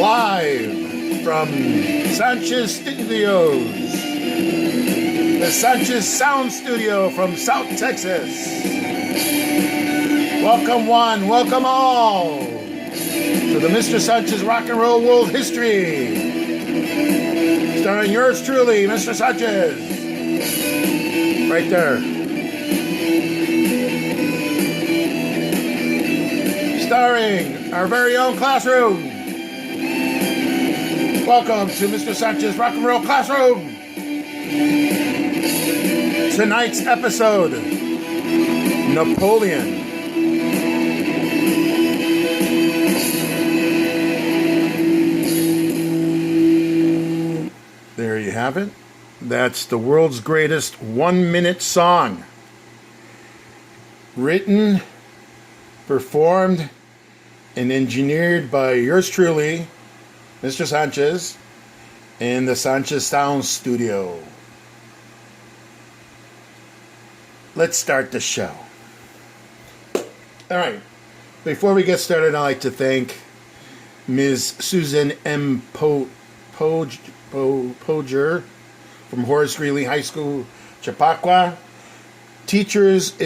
live from Sanchez Studios, the Sanchez Sound Studio from South Texas. Welcome one, welcome all to the Mr. Sanchez Rock and Roll World History, starring yours truly, Mr. Sanchez, right there. Starring our very own classroom. Welcome to Mr. Sanchez Rock and Roll Classroom. Tonight's episode, Napoleon. There you have it. That's the world's greatest 1-minute song. Written, performed, and engineered by yours truly, Mr. Sanchez, in the Sanchez Sound Studio. Let's start the show. All right. Before we get started, I'd like to thank Ms. Susan M. Poger from Horace Greeley High School, Chappaqua. Teachers,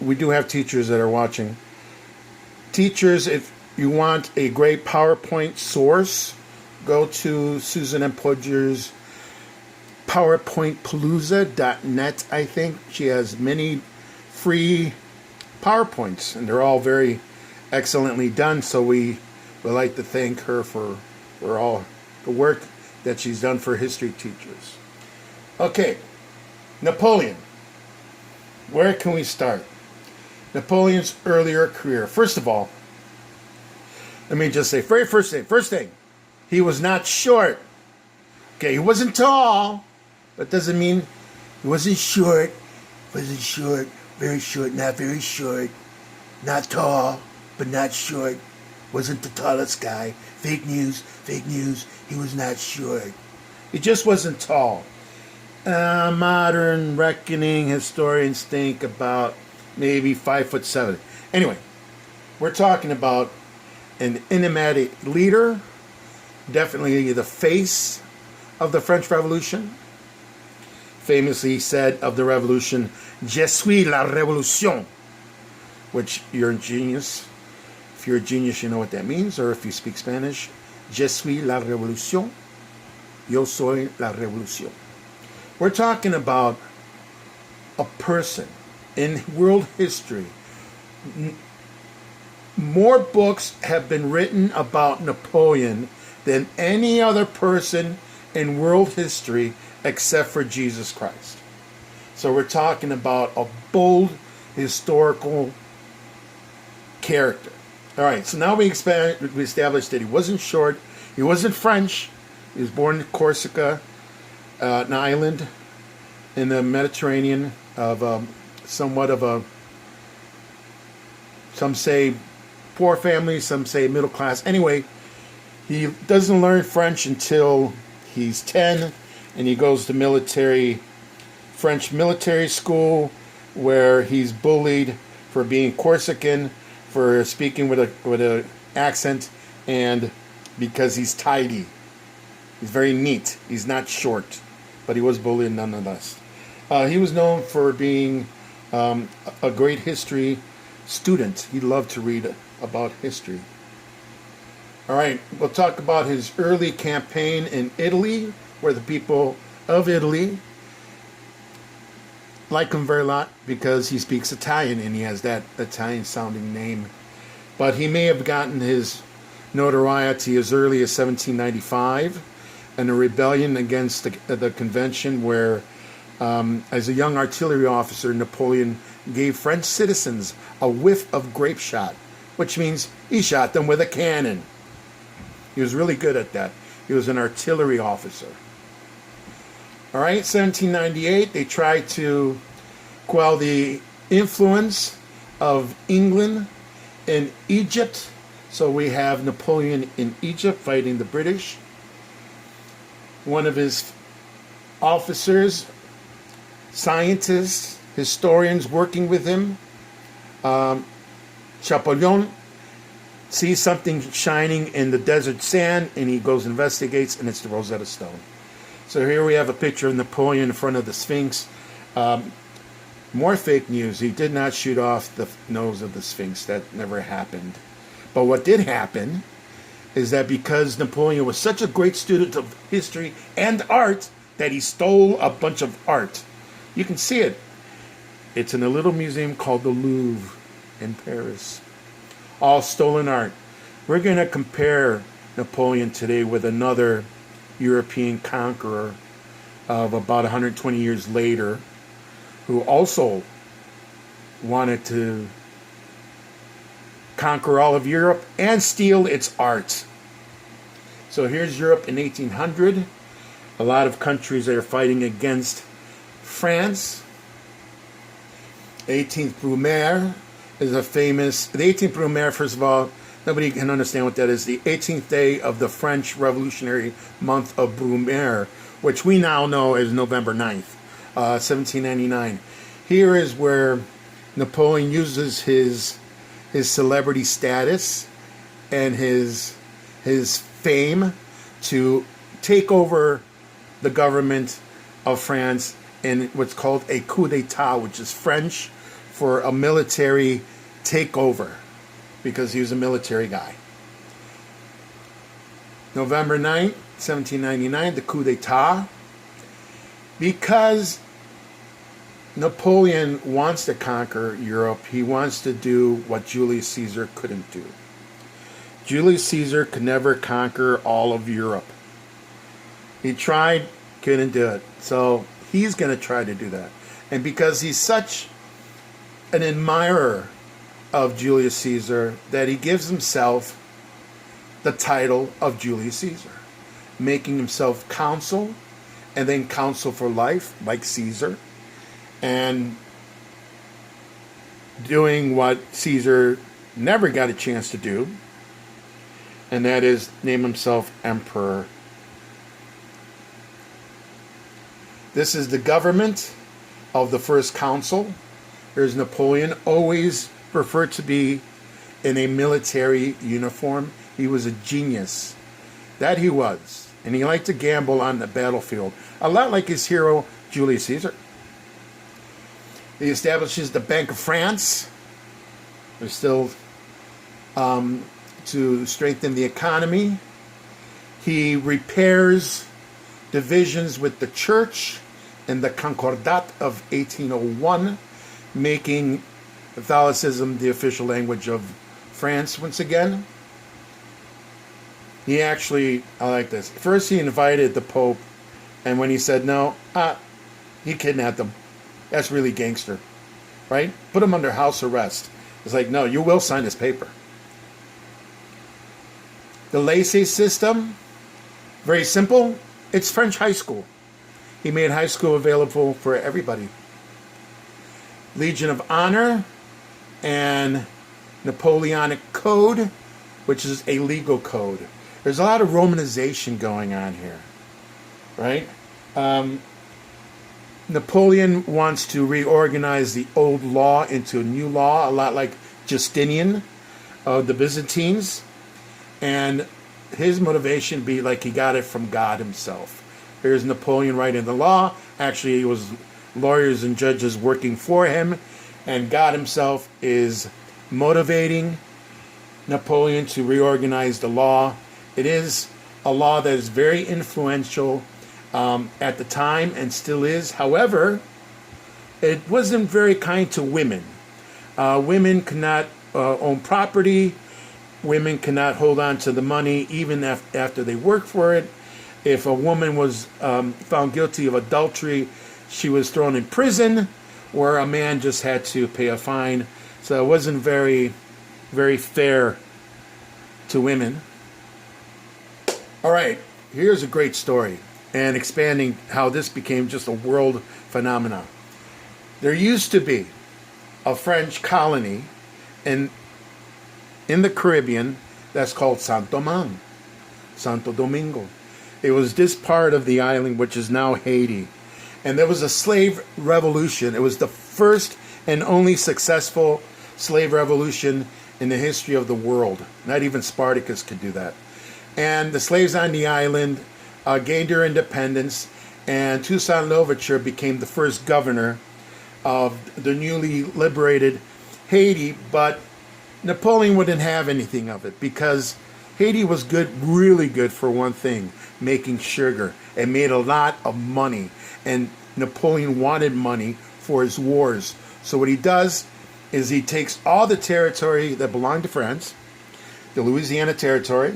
we do have teachers that are watching. Teachers, if you want a great PowerPoint source, go to Susan M. Poger's PowerPointPalooza.net, I think. She has many free PowerPoints, and they're all very excellently done, so we would like to thank her for all the work that she's done for history teachers. Okay, Napoleon. Where can we start? Napoleon's earlier career. First of all, let me just say, first thing, he was not short. Okay, he wasn't tall, but doesn't mean he wasn't short, very short, not very short, not tall, but not short, wasn't the tallest guy. Fake news, he was not short. He just wasn't tall. Modern reckoning historians think about maybe 5'7". Anyway, we're talking about an enigmatic leader, definitely the face of the French Revolution. Famously said of the revolution, "Je suis la révolution," which you're a genius. If you're a genius, you know what that means. Or if you speak Spanish, "Je suis la révolution." Yo soy la revolución. We're talking about a person in world history. More books have been written about Napoleon than any other person in world history except for Jesus Christ. So we're talking about a bold historical character. All right, so now we established that he wasn't short, he wasn't French. He was born in Corsica, an island in the Mediterranean of somewhat of a, some say poor family, some say middle class. Anyway, he doesn't learn French until he's 10, and he goes to French military school, where he's bullied for being Corsican, for speaking with a accent, and because he's tidy. He's very neat. He's not short, but he was bullied nonetheless. He was known for being a great history student. He loved to read about history. All right, we'll talk about his early campaign in Italy, where the people of Italy like him very lot because he speaks Italian and he has that Italian-sounding name. But he may have gotten his notoriety as early as 1795 in a rebellion against the convention where, as a young artillery officer, Napoleon gave French citizens a whiff of grape shot, which means he shot them with a cannon. He was really good at that. He was an artillery officer. All right, 1798, they tried to quell the influence of England in Egypt. So we have Napoleon in Egypt fighting the British. One of his officers, scientists, historians working with him, Napoleon sees something shining in the desert sand, and he goes and investigates, and it's the Rosetta Stone. So here we have a picture of Napoleon in front of the Sphinx. More fake news. He did not shoot off the nose of the Sphinx. That never happened. But what did happen is that because Napoleon was such a great student of history and art, that he stole a bunch of art. You can see it. It's in a little museum called the Louvre in Paris. All stolen art. We're going to compare Napoleon today with another European conqueror of about 120 years later, who also wanted to conquer all of Europe and steal its art. So here's Europe in 1800. A lot of countries are fighting against France. 18th Brumaire is a famous... The 18th Brumaire, first of all, nobody can understand what that is. The 18th day of the French Revolutionary month of Brumaire, which we now know as November 9th, 1799. Here is where Napoleon uses his celebrity status and his fame to take over the government of France in what's called a coup d'etat, which is French for a military takeover, because he was a military guy. November 9th, 1799, the coup d'etat. Because Napoleon wants to conquer Europe, he wants to do what Julius Caesar couldn't do. Julius Caesar could never conquer all of Europe. He tried, couldn't do it. So he's going to try to do that. And because he's such an admirer of Julius Caesar, that he gives himself the title of Julius Caesar, making himself consul, and then consul for life, like Caesar, and doing what Caesar never got a chance to do, and that is name himself emperor. This is the government of the first consul. There's Napoleon, always preferred to be in a military uniform. He was a genius. That he was. And he liked to gamble on the battlefield. A lot like his hero, Julius Caesar. He establishes the Bank of France. There's still to strengthen the economy. He repairs divisions with the church in the Concordat of 1801, making Catholicism the official language of France once again. He actually, I like this. First he invited the Pope, and when he said no, he kidnapped him. That's really gangster, right? Put him under house arrest. It's like, no, you will sign this paper. The lycée system, very simple. It's French high school. He made high school available for everybody. Legion of Honor and Napoleonic Code, which is a legal code. There's a lot of Romanization going on here, right? Napoleon wants to reorganize the old law into a new law, a lot like Justinian of the Byzantines. And his motivation be like he got it from God himself. Here's Napoleon writing the law. Actually, it was lawyers and judges working for him. And God himself is motivating Napoleon to reorganize the law. It is a law that is very influential at the time and still is. However, it wasn't very kind to women. Women cannot own property. Women cannot hold on to the money even after they work for it. If a woman was found guilty of adultery, she was thrown in prison, where a man just had to pay a fine. So it wasn't very, very fair to women. All right, here's a great story, and expanding how this became just a world phenomenon. There used to be a French colony in the Caribbean that's called Santo Domingo. It was this part of the island which is now Haiti. And there was a slave revolution. It was the first and only successful slave revolution in the history of the world. Not even Spartacus could do that. And the slaves on the island gained their independence, and Toussaint Louverture became the first governor of the newly liberated Haiti. But Napoleon wouldn't have anything of it, because Haiti was good, really good for one thing, making sugar. It made a lot of money, and Napoleon wanted money for his wars. So what he does is he takes all the territory that belonged to France, the Louisiana Territory,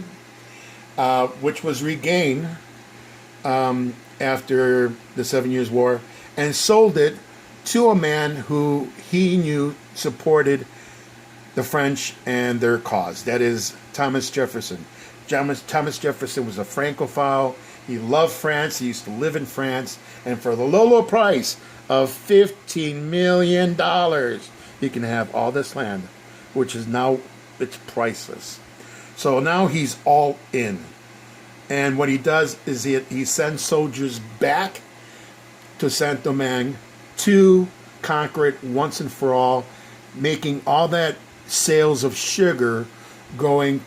which was regained after the 7 Years' War, and sold it to a man who he knew supported the French and their cause. That is Thomas Jefferson. Thomas Jefferson was a Francophile. He loved France. He used to live in France. And for the low price of $15 million, he can have all this land, which is now, it's priceless. So now he's all in. And what he does is he sends soldiers back to Saint-Domingue to conquer it once and for all, making all that sales of sugar going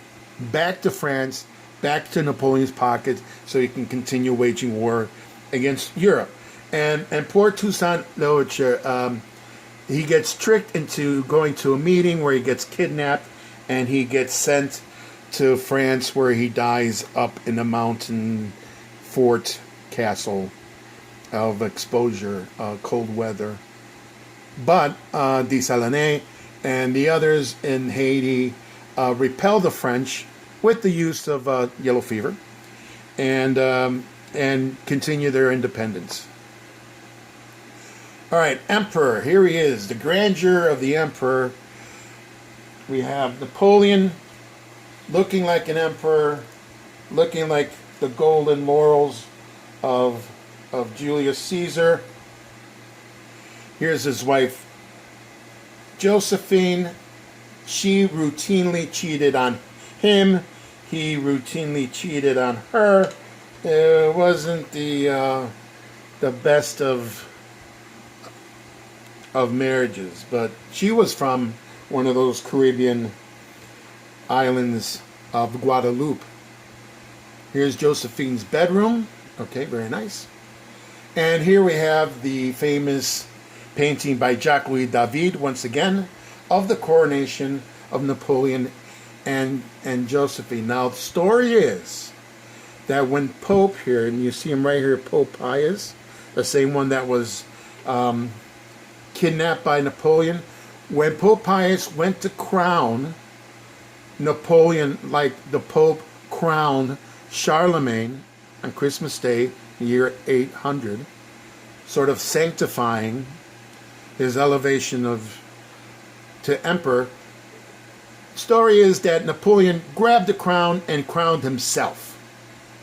back to France, back to Napoleon's pockets, so he can continue waging war against Europe. And poor Toussaint Louverture, he gets tricked into going to a meeting where he gets kidnapped, and he gets sent to France, where he dies up in a mountain fort castle of exposure, cold weather. But Dessalines and the others in Haiti repel the French with the use of yellow fever, and continue their independence. All right, Emperor. Here he is, the grandeur of the Emperor. We have Napoleon looking like an emperor, looking like the golden laurels of Julius Caesar. Here's his wife, Josephine. She routinely cheated on him. He routinely cheated on her. It wasn't the best of marriages, but she was from one of those Caribbean islands of Guadeloupe. Here's Josephine's bedroom. Okay, very nice. And here we have the famous painting by Jacques-Louis David, once again, of the coronation of Napoleon and Josephine. Now, the story is that when Pope here, and you see him right here, Pope Pius, the same one that was kidnapped by Napoleon, when Pope Pius went to crown Napoleon, like the Pope crowned Charlemagne on Christmas Day, year 800, sort of sanctifying his elevation to emperor. Story is that Napoleon grabbed the crown and crowned himself,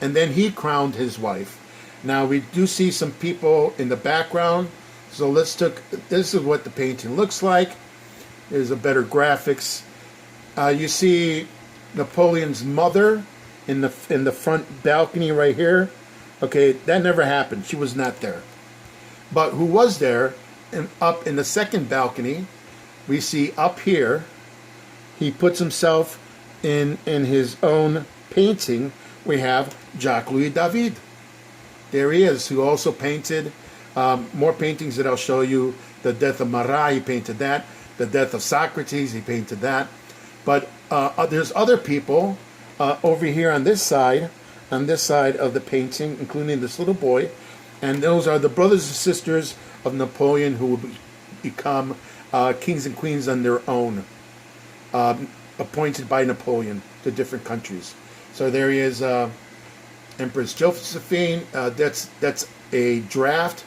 and then he crowned his wife. Now we do see some people in the background, so this is what the painting looks like. There's a better graphics. You see Napoleon's mother in the front balcony right here. Okay, that never happened. She was not there. But who was there? And up in the second balcony, we see up here, he puts himself in his own painting. We have Jacques-Louis David. There he is, who also painted more paintings that I'll show you. The death of Marat, he painted that. The death of Socrates, he painted that. But there's other people over here on this side of the painting, including this little boy. And those are the brothers and sisters of Napoleon, who will become kings and queens on their own, appointed by Napoleon to different countries. So there he is, Empress Josephine. That's a draft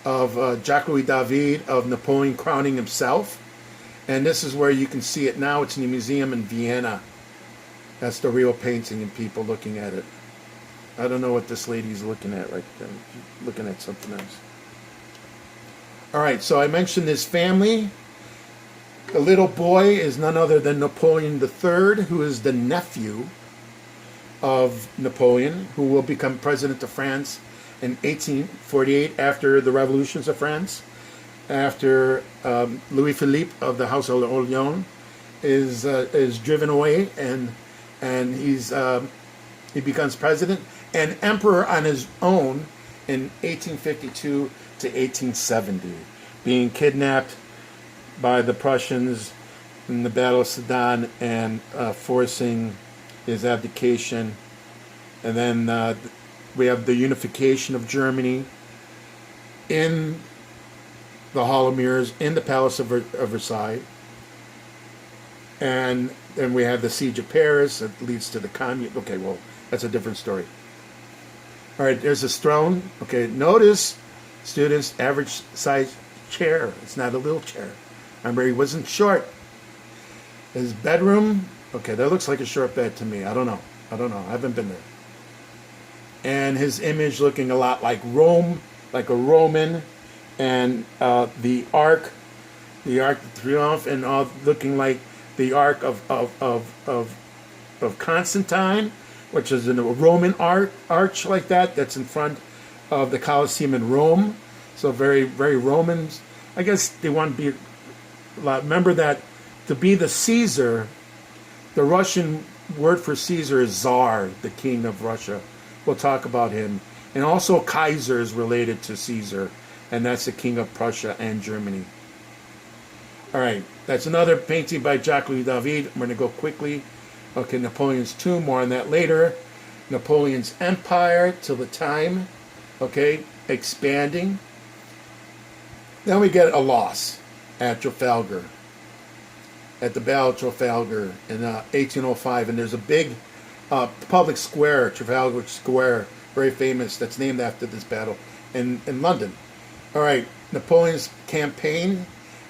of Jacques-Louis David of Napoleon crowning himself. And this is where you can see it now. It's in the museum in Vienna. That's the real painting and people looking at it. I don't know what this lady's looking at right there. She's looking at something else. All right, so I mentioned his family. The little boy is none other than Napoleon III, who is the nephew of Napoleon, who will become president of France in 1848 after the revolutions of France, after Louis Philippe of the House of Orléans is driven away, and he becomes president and emperor on his own in 1852 to 1870, being kidnapped by the Prussians in the Battle of Sedan and forcing his abdication. And then we have the unification of Germany in the Hall of Mirrors, in the Palace of Versailles. And then we have the Siege of Paris that leads to the Commune. Okay, well, that's a different story. All right, there's his throne. Okay, notice, students, average size chair. It's not a little chair. Remember, he wasn't short. His bedroom, okay, that looks like a short bed to me. I don't know. I haven't been there. And his image looking a lot like Rome, like a Roman, and the Arc de Triomphe, and looking like the Arc of Constantine, which is in a Roman arch like that. That's in front of the Colosseum in Rome. So very, very Roman. I guess they want to be. Remember that to be the Caesar, the Russian word for Caesar is Tsar, the king of Russia. We'll talk about him. And also Kaiser is related to Caesar, and that's the king of Prussia and Germany. All right, that's another painting by Jacques-Louis David. I'm going to go quickly. Okay, Napoleon's tomb, more on that later. Napoleon's empire till the time, okay, expanding. Then we get a loss at Trafalgar, at the Battle of Trafalgar in 1805, and there's a big public square, Trafalgar Square, very famous, that's named after this battle in London. All right, Napoleon's campaign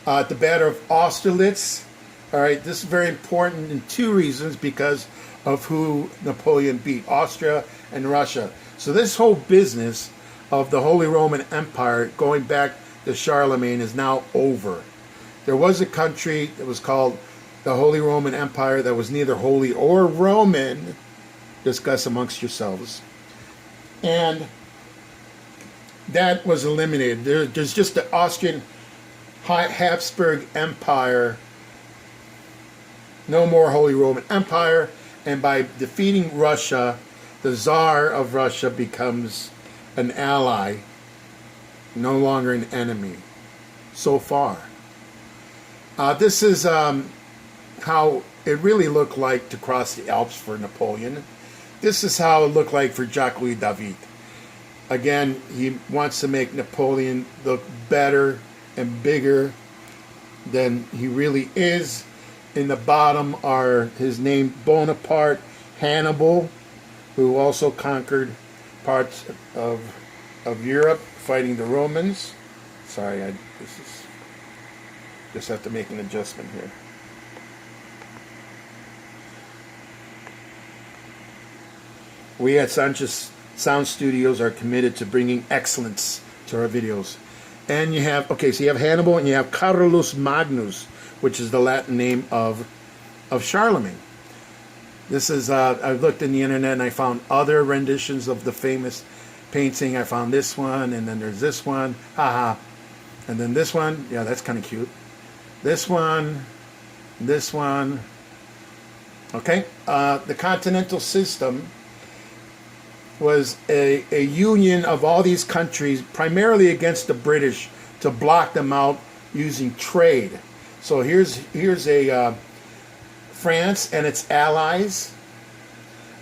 at the Battle of Austerlitz. All right, this is very important in two reasons, because of who Napoleon beat, Austria and Russia. So this whole business of the Holy Roman Empire going back to Charlemagne is now over. There was a country that was called the Holy Roman Empire that was neither holy or Roman. Discuss amongst yourselves. And that was eliminated. There's just the Austrian Habsburg Empire. No more Holy Roman Empire. And by defeating Russia, the Tsar of Russia becomes an ally, no longer an enemy. So far. This is how it really looked like to cross the Alps for Napoleon. This is how it looked like for Jacques-Louis David. Again, he wants to make Napoleon look better and bigger than he really is. In the bottom are his name Bonaparte, Hannibal, who also conquered parts of Europe fighting the Romans. Sorry, just have to make an adjustment here. We at Sanchez Sound Studios are committed to bringing excellence to our videos. And you have, okay, so you have Hannibal and you have Carolus Magnus, which is the Latin name of Charlemagne. This is, I looked in the internet and I found other renditions of the famous painting. I found this one, and then there's this one, haha. And then this one, yeah, that's kind of cute. This one, okay. The continental system was a union of all these countries, primarily against the British, to block them out using trade. So here's a France and its allies,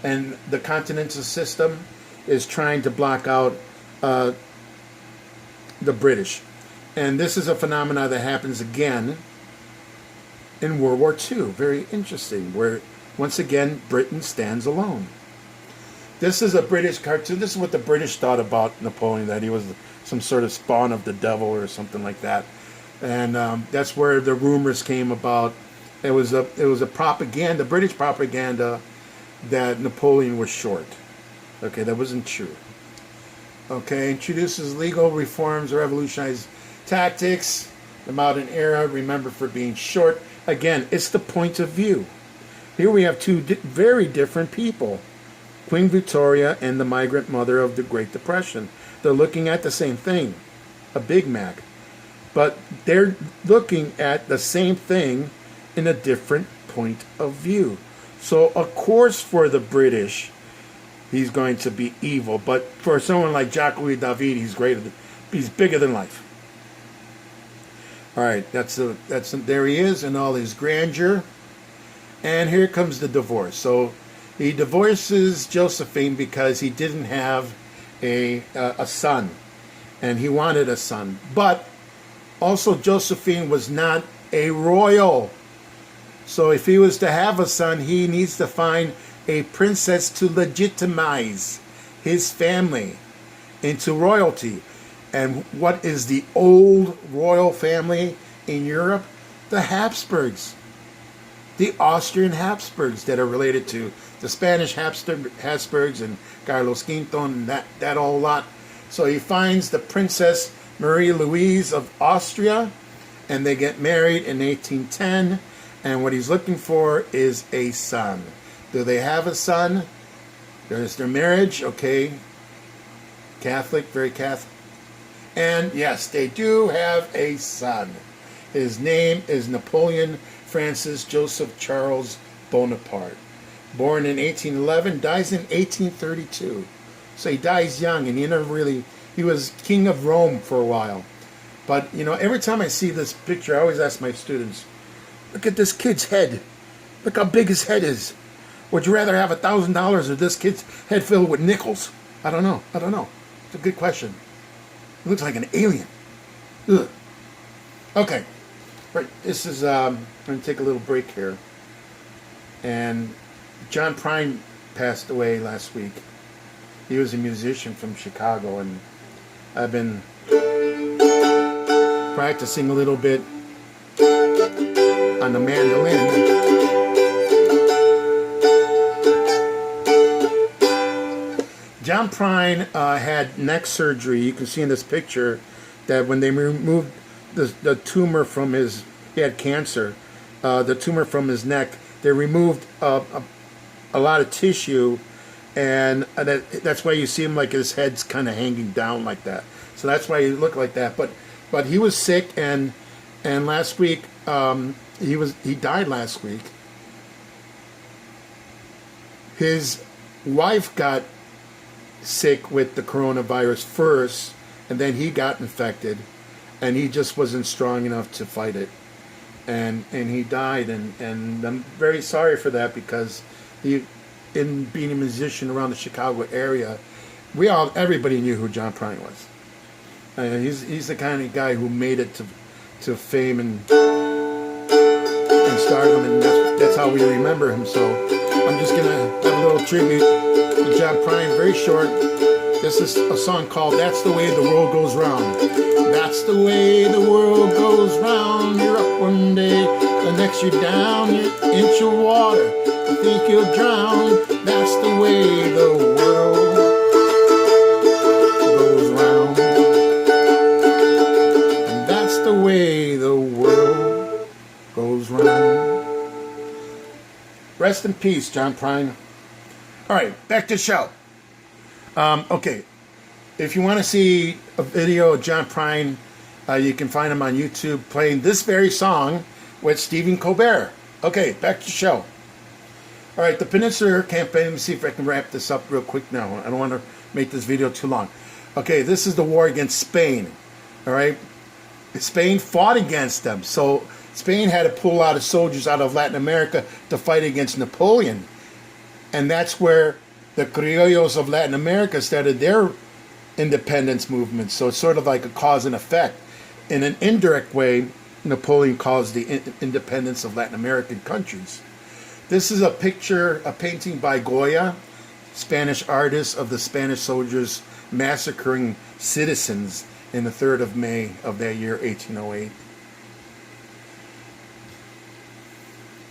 and the continental system is trying to block out the British. And this is a phenomenon that happens again in World War II. Very interesting, where once again Britain stands alone. This is a British cartoon. This is what the British thought about Napoleon, that he was some sort of spawn of the devil or something like that. And that's where the rumors came about. It was a propaganda, British propaganda, that Napoleon was short. Okay, that wasn't true. Okay, introduces legal reforms, revolutionized tactics, the modern era, remember for being short. Again, it's the point of view. Here we have two very different people. Queen Victoria and the migrant mother of the Great Depression. They're looking at the same thing, a Big Mac. But they're looking at the same thing in a different point of view. So, of course, for the British, he's going to be evil. But for someone like Jacques Louis David, he's bigger than life. All right, there he is in all his grandeur. And here comes the divorce. So he divorces Josephine because he didn't have a son, and he wanted a son. But also Josephine was not a royal. So if he was to have a son, he needs to find a princess to legitimize his family into royalty. And what is the old royal family in Europe? The Habsburgs. The Austrian Habsburgs that are related to the Spanish Habsburgs and Carlos V and that whole lot. So he finds the Princess Marie Louise of Austria, and they get married in 1810. And what he's looking for is a son. Do they have a son? There's their marriage, okay. Catholic, very Catholic. And yes, they do have a son. His name is Napoleon Francis Joseph Charles Bonaparte. Born in 1811, dies in 1832. So he dies young, and he was king of Rome for a while. But, every time I see this picture, I always ask my students, look at this kid's head. Look how big his head is. Would you rather have $1,000 or this kid's head filled with nickels? I don't know. It's a good question. He looks like an alien. Ugh. Okay. Right. This is, I'm going to take a little break here. And John Prine passed away last week. He was a musician from Chicago, and I've been practicing a little bit on the mandolin. John Prine had neck surgery. You can see in this picture that when they removed the tumor from he had cancer, the tumor from his neck, they removed a lot of tissue, and that's why you see him like his head's kind of hanging down like that. So that's why he looked like that. But he was sick, and last week he died last week. His wife got sick with the coronavirus first, and then he got infected, and he just wasn't strong enough to fight it, and he died, and I'm very sorry for that, because in being a musician around the Chicago area, everybody knew who John Prine was. He's the kind of guy who made it to fame and stardom, and that's how we remember him. So I'm just gonna have a little tribute to John Prine, very short. This is a song called "That's the Way the World Goes Round." That's the way the world goes round. You're up one day, the next you're down. You're an inch of water, you think you'll drown. That's the way the world goes round. And that's the way the world goes round. Rest in peace, John Prine. All right, back to the show. Okay, if you want to see a video of John Prine, you can find him on YouTube playing this very song with Stephen Colbert. Okay, back to the show. All right, the Peninsular Campaign. Let me see if I can wrap this up real quick now. I don't want to make this video too long. Okay, this is the war against Spain. All right, Spain fought against them. So Spain had to pull a lot of soldiers out of Latin America to fight against Napoleon. And that's where the criollos of Latin America started their independence movement. So it's sort of like a cause and effect. In an indirect way, Napoleon caused the independence of Latin American countries. This is a painting by Goya, Spanish artist, of the Spanish soldiers massacring citizens in the 3rd of May of that year, 1808.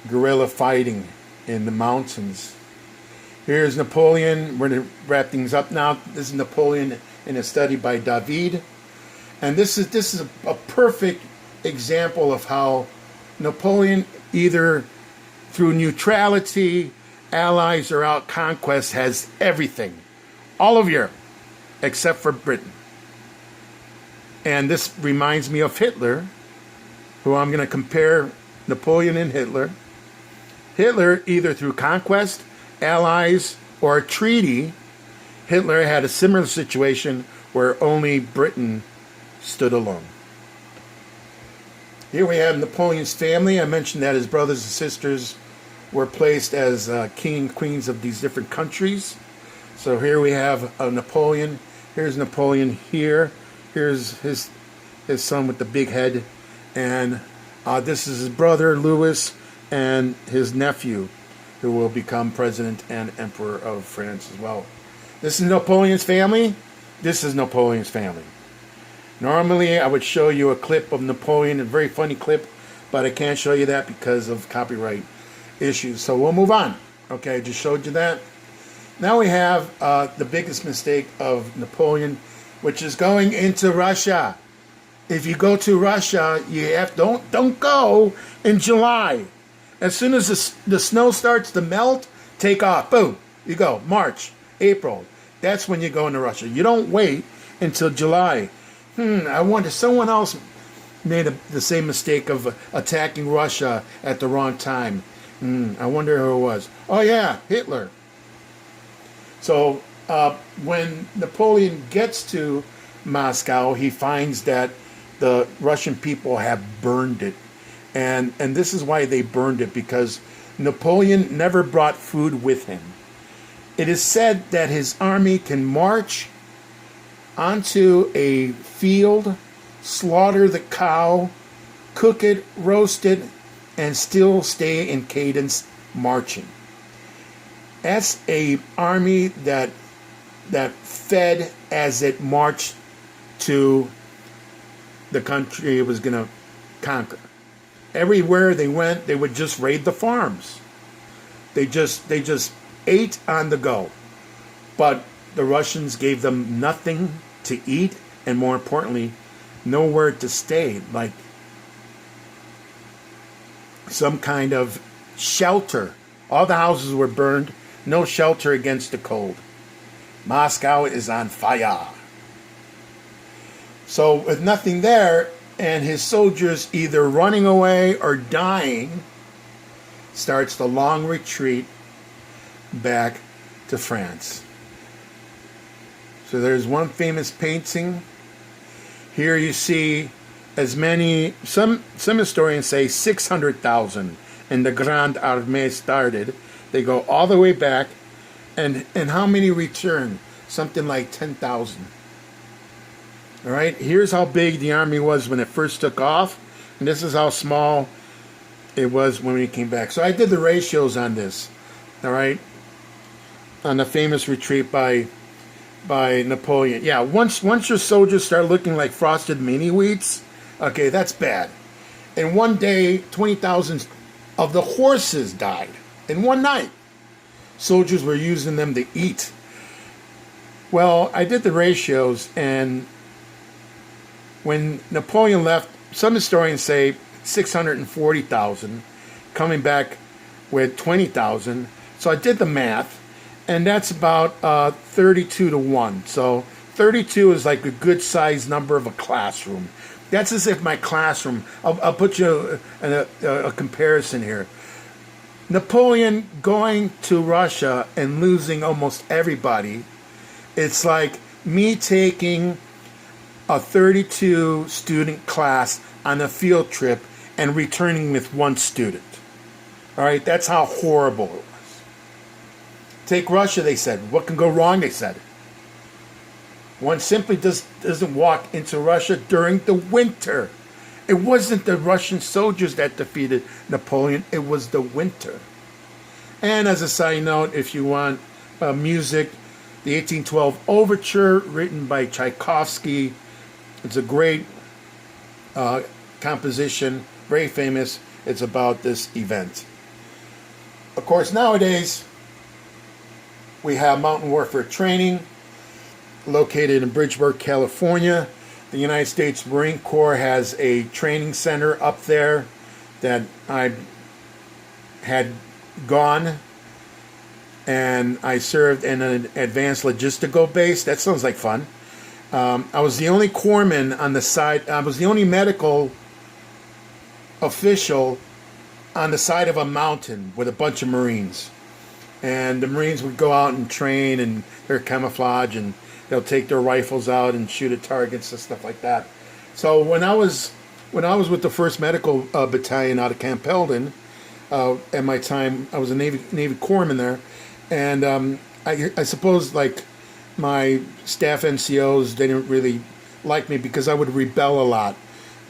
Guerrilla fighting in the mountains. Here's Napoleon. We're going to wrap things up now. This is Napoleon in a study by David. And this is a perfect example of how Napoleon, either through neutrality, allies, or out conquest, has everything. All of Europe, except for Britain. And this reminds me of Hitler, who I'm going to compare Napoleon and Hitler. Hitler, either through conquest, allies, or a treaty, Hitler had a similar situation where only Britain stood alone. Here we have Napoleon's family. I mentioned that his brothers and sisters were placed as king and queens of these different countries. So here we have Napoleon. Here's Napoleon here. Here's his son with the big head. And this is his brother, Louis, and his nephew, who will become president and emperor of France as well. This is Napoleon's family. This is Napoleon's family. Normally, I would show you a clip of Napoleon, a very funny clip, but I can't show you that because of copyright issues. So we'll move on. Okay, I just showed you that. Now we have the biggest mistake of Napoleon, which is going into Russia. If you go to Russia, don't go in July. As soon as the snow starts to melt, take off. Boom, you go. March, April. That's when you go into Russia. You don't wait until July. I wonder, someone else made the same mistake of attacking Russia at the wrong time. I wonder who it was. Oh yeah, Hitler. So when Napoleon gets to Moscow, he finds that the Russian people have burned it. And this is why they burned it, because Napoleon never brought food with him. It is said that his army can march onto a field, slaughter the cow, cook it, roast it, and still stay in cadence marching. That's a army that fed as it marched to the country it was going to conquer. Everywhere they went, they would just raid the farms. They just ate on the go. But the Russians gave them nothing to eat, and more importantly, nowhere to stay, like some kind of shelter. All the houses were burned, no shelter against the cold. Moscow is on fire. So with nothing there, and his soldiers either running away or dying, starts the long retreat back to France. So there's one famous painting. Here you see as many, some historians say 600,000, and the Grande Armée started. They go all the way back, and how many return? Something like 10,000. All right, here's how big the army was when it first took off, and this is how small it was when we came back. So I did the ratios on this, all right, on the famous retreat by Napoleon. Yeah, once your soldiers start looking like frosted mini wheats, okay, that's bad. In one day, 20,000 of the horses died in one night. Soldiers were using them to eat. Well, I did the ratios, and when Napoleon left, some historians say 640,000, coming back with 20,000. So I did the math, and that's about 32 to 1. So 32 is like a good size number of a classroom. That's as if my classroom, I'll put you in a comparison here. Napoleon going to Russia and losing almost everybody, it's like me taking a 32 student class on a field trip and returning with one student. All right, that's how horrible it was. Take Russia, they said. What can go wrong, they said. One simply doesn't walk into Russia during the winter. It wasn't the Russian soldiers that defeated Napoleon, it was the winter. And as a side note, if you want music, the 1812 Overture, written by Tchaikovsky. It's a great composition, very famous. It's about this event. Of course, nowadays, we have mountain warfare training located in Bridgeburg, California. The United States Marine Corps has a training center up there that I had gone, and I served in an advanced logistical base. That sounds like fun. I was the only corpsman on the side. I was the only medical official on the side of a mountain with a bunch of Marines. And the Marines would go out and train, and their camouflage, and they'll take their rifles out and shoot at targets and stuff like that. So when I was with the 1st Medical Battalion out of Camp Pendleton, at my time, I was a Navy corpsman there, and I suppose like my staff NCOs didn't really like me because I would rebel a lot,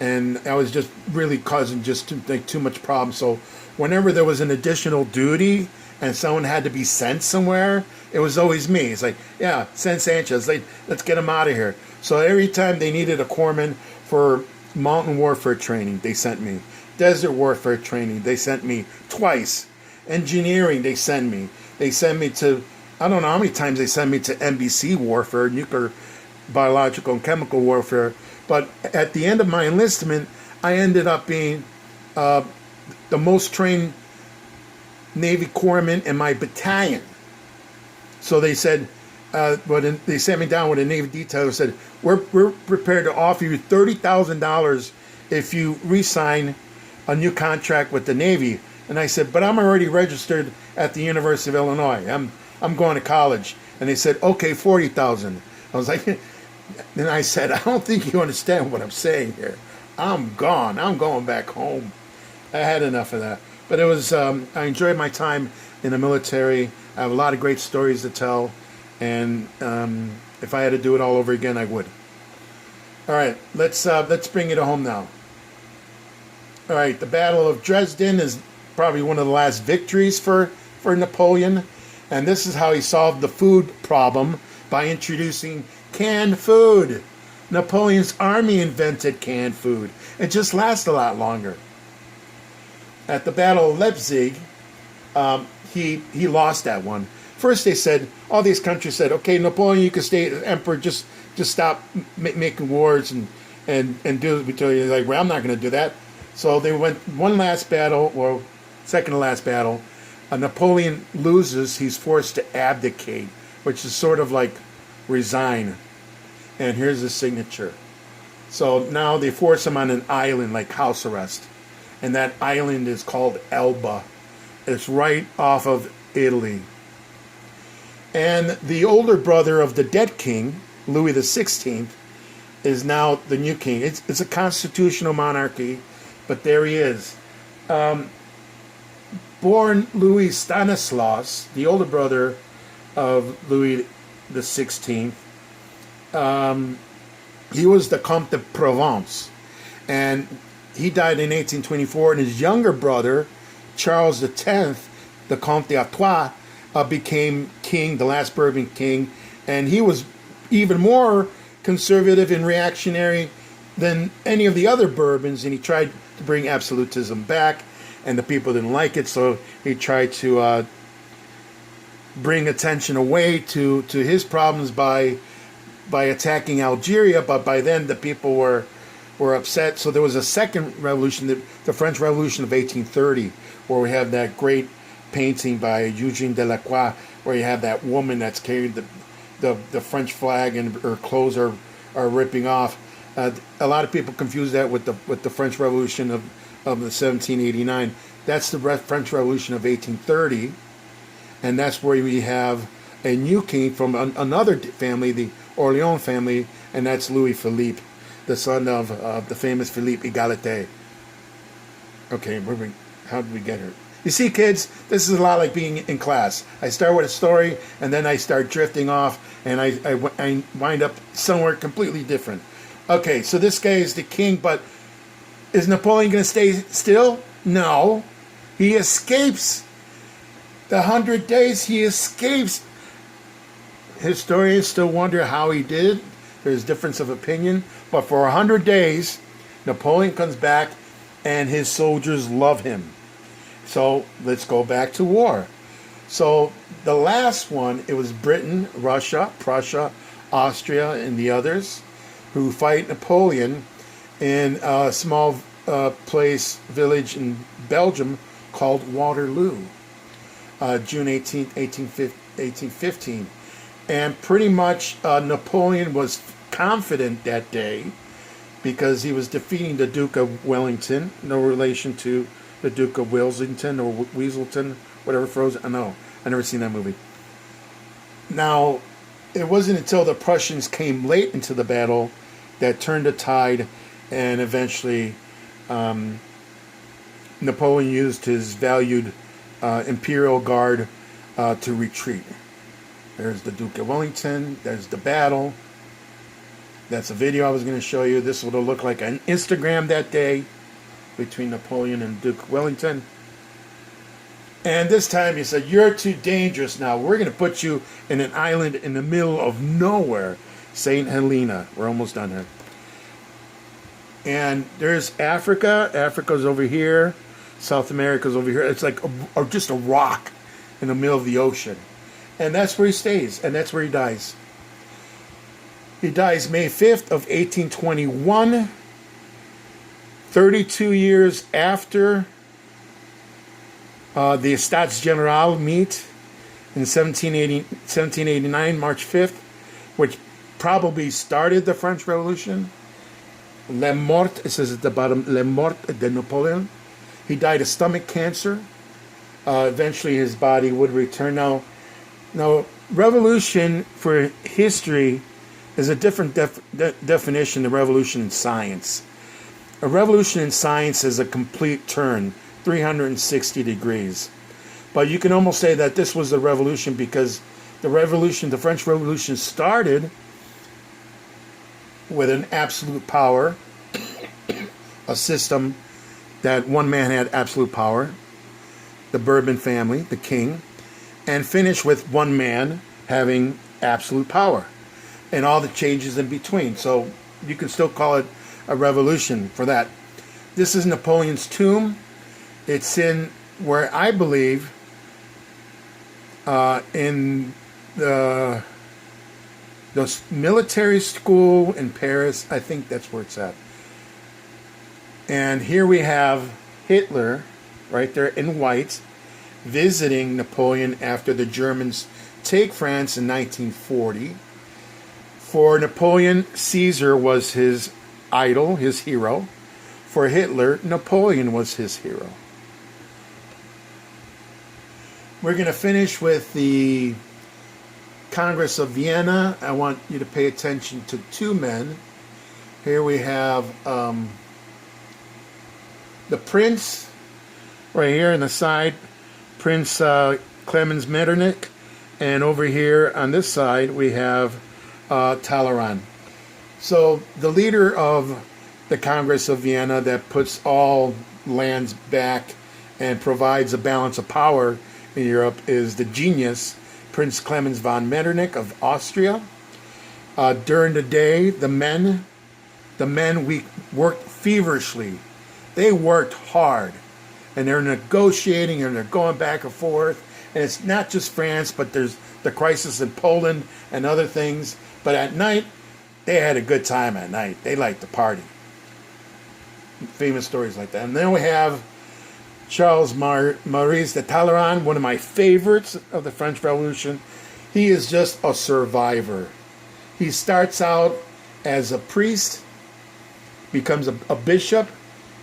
and I was just really causing just too much problem. So whenever there was an additional duty and someone had to be sent somewhere, it was always me. It's like, yeah, send Sanchez. Let's get him out of here. So every time they needed a corpsman for mountain warfare training, they sent me. Desert warfare training, they sent me twice. Engineering, they sent me. They sent me to, I don't know how many times they sent me to NBC warfare, nuclear, biological, and chemical warfare. But at the end of my enlistment, I ended up being the most trained Navy corpsman in my battalion. So they said, they sent me down with a Navy detail and said, we're prepared to offer you $30,000 if you re-sign a new contract with the Navy. And I said, but I'm already registered at the University of Illinois. I'm going to college. And they said, okay, $40,000. I was like, then I said, I don't think you understand what I'm saying here. I'm gone. I'm going back home. I had enough of that. But it was, I enjoyed my time in the military. I have a lot of great stories to tell. And if I had to do it all over again, I would. All right, let's bring it home now. All right, the Battle of Dresden is probably one of the last victories for Napoleon. And this is how he solved the food problem by introducing canned food. Napoleon's army invented canned food. It just lasts a lot longer. At the Battle of Leipzig, he lost that one. First they said, all these countries said, okay, Napoleon, you can stay emperor, just stop making wars and do it. We tell you, like, well, I'm not going to do that. So they went one last battle, or second to last battle. Napoleon loses, he's forced to abdicate, which is sort of like resign. And here's his signature. So now they force him on an island, like house arrest. And that island is called Elba. It's right off of Italy. And the older brother of the dead king, Louis XVI, is now the new king. It's a constitutional monarchy, but there he is. Born Louis Stanislaus, the older brother of Louis XVI, he was the Comte de Provence. And he died in 1824, and his younger brother, Charles X, the Comte d'Artois, became king, the last Bourbon king, and he was even more conservative and reactionary than any of the other Bourbons, and he tried to bring absolutism back, and the people didn't like it, so he tried to bring attention away to his problems by attacking Algeria, but by then the people were upset. So there was a second revolution, the French Revolution of 1830, where we have that great painting by Eugene Delacroix, where you have that woman that's carrying the French flag and her clothes are ripping off. A lot of people confuse that with the French Revolution of 1789. That's the French Revolution of 1830, and that's where we have a new king from another family, the Orleans family, and that's Louis Philippe, the son of the famous Philippe Égalité. Okay, how did we get here? You see, kids, this is a lot like being in class. I start with a story, and then I start drifting off, and I wind up somewhere completely different. Okay, so this guy is the king, but is Napoleon going to stay still? No. He escapes. The 100 days, he escapes. Historians still wonder how he did it. There's difference of opinion. But for 100 days, Napoleon comes back, and his soldiers love him. So let's go back to war. So the last one, it was Britain, Russia, Prussia, Austria, and the others who fight Napoleon in a small village in Belgium called Waterloo, June 18th, 1815. And pretty much Napoleon was confident that day because he was defeating the Duke of Wellington, no relation to the Duke of Weselton or Weaselton, whatever Frozen. I know. I never seen that movie. Now, it wasn't until the Prussians came late into the battle that turned the tide, and eventually Napoleon used his valued Imperial Guard to retreat. There's the Duke of Wellington. There's the battle. That's a video I was going to show you. This would have looked like an Instagram that day between Napoleon and Duke Wellington. And this time he said, "You're too dangerous now. We're going to put you in an island in the middle of nowhere. St. Helena." We're almost done here. And there's Africa. Africa's over here. South America's over here. It's like just a rock in the middle of the ocean. And that's where he stays. And that's where he dies. He dies May 5th of 1821. 32 years after the Estates Generales meet in 1789, March 5th, which probably started the French Revolution. La Mort, it says at the bottom, La Mort de Napoleon. He died of stomach cancer. Eventually his body would return. Now, revolution for history is a different definition than revolution in science. A revolution in science is a complete turn, 360 degrees. But you can almost say that this was the revolution because the French Revolution started with an absolute power, a system that one man had absolute power, the Bourbon family, the king, and finished with one man having absolute power and all the changes in between. So you can still call it a revolution for that. This is Napoleon's tomb. It's in where I believe in the military school in Paris. I think that's where it's at. And here we have Hitler right there in white visiting Napoleon after the Germans take France in 1940. For Napoleon, Caesar was his idol, his hero. For Hitler, Napoleon was his hero. We're going to finish with the Congress of Vienna. I want you to pay attention to two men. Here we have the Prince, right here on the side, Prince Clemens Metternich, and over here on this side we have Talleyrand. So the leader of the Congress of Vienna that puts all lands back and provides a balance of power in Europe is the genius Prince Clemens von Metternich of Austria. During the day, the men worked feverishly. They worked hard, and they're negotiating and they're going back and forth. And it's not just France, but there's the crisis in Poland and other things. But at night, they had a good time at night. They liked to party. Famous stories like that. And then we have Charles Maurice de Talleyrand, one of my favorites of the French Revolution. He is just a survivor. He starts out as a priest, becomes a bishop,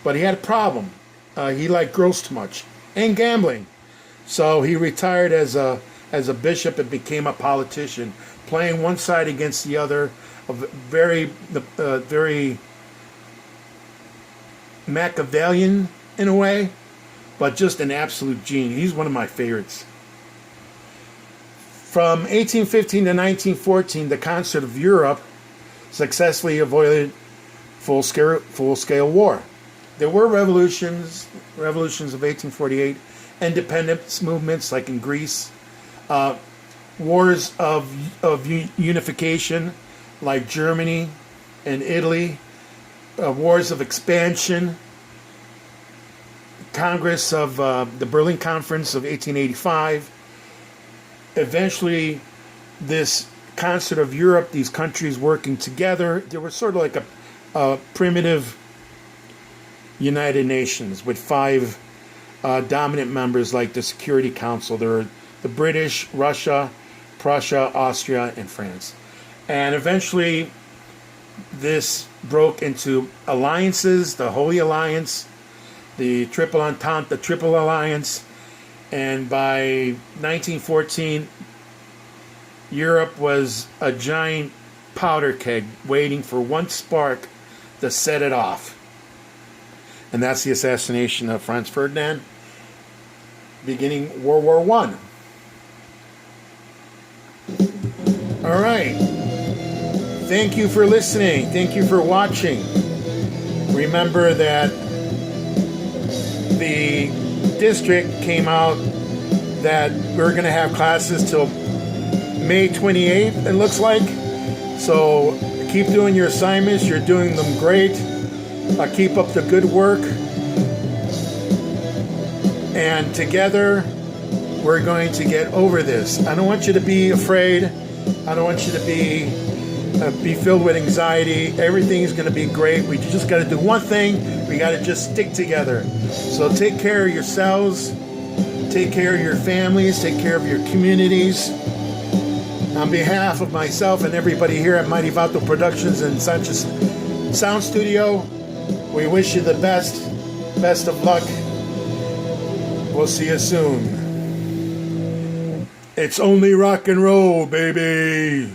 but he had a problem. He liked girls too much and gambling. So he retired as a bishop and became a politician, playing one side against the other, very Machiavellian in a way, but just an absolute genius. He's one of my favorites. From 1815 to 1914, the Concert of Europe successfully avoided full-scale war. There were revolutions of 1848, independence movements like in Greece, wars of unification like Germany and Italy, wars of expansion, Congress of the Berlin Conference of 1885. Eventually, this Concert of Europe, these countries working together, there was sort of like a primitive United Nations with 5 dominant members like the Security Council. There were the British, Russia, Prussia, Austria, and France. And eventually, this broke into alliances, the Holy Alliance, the Triple Entente, the Triple Alliance, and by 1914, Europe was a giant powder keg waiting for one spark to set it off. And that's the assassination of Franz Ferdinand, beginning World War I. All right. Thank you for listening. Thank you for watching. Remember that the district came out that we're going to have classes till May 28th, it looks like. So keep doing your assignments. You're doing them great. Keep up the good work. And together, we're going to get over this. I don't want you to be afraid. I don't want you to be filled with anxiety. Everything's going to be great. We just got to do one thing. We got to just stick together. So take care of yourselves. Take care of your families. Take care of your communities. On behalf of myself and everybody here at Mighty Vato Productions and Sanchez Sound Studio, we wish you the best. Best of luck. We'll see you soon. It's only rock and roll, baby.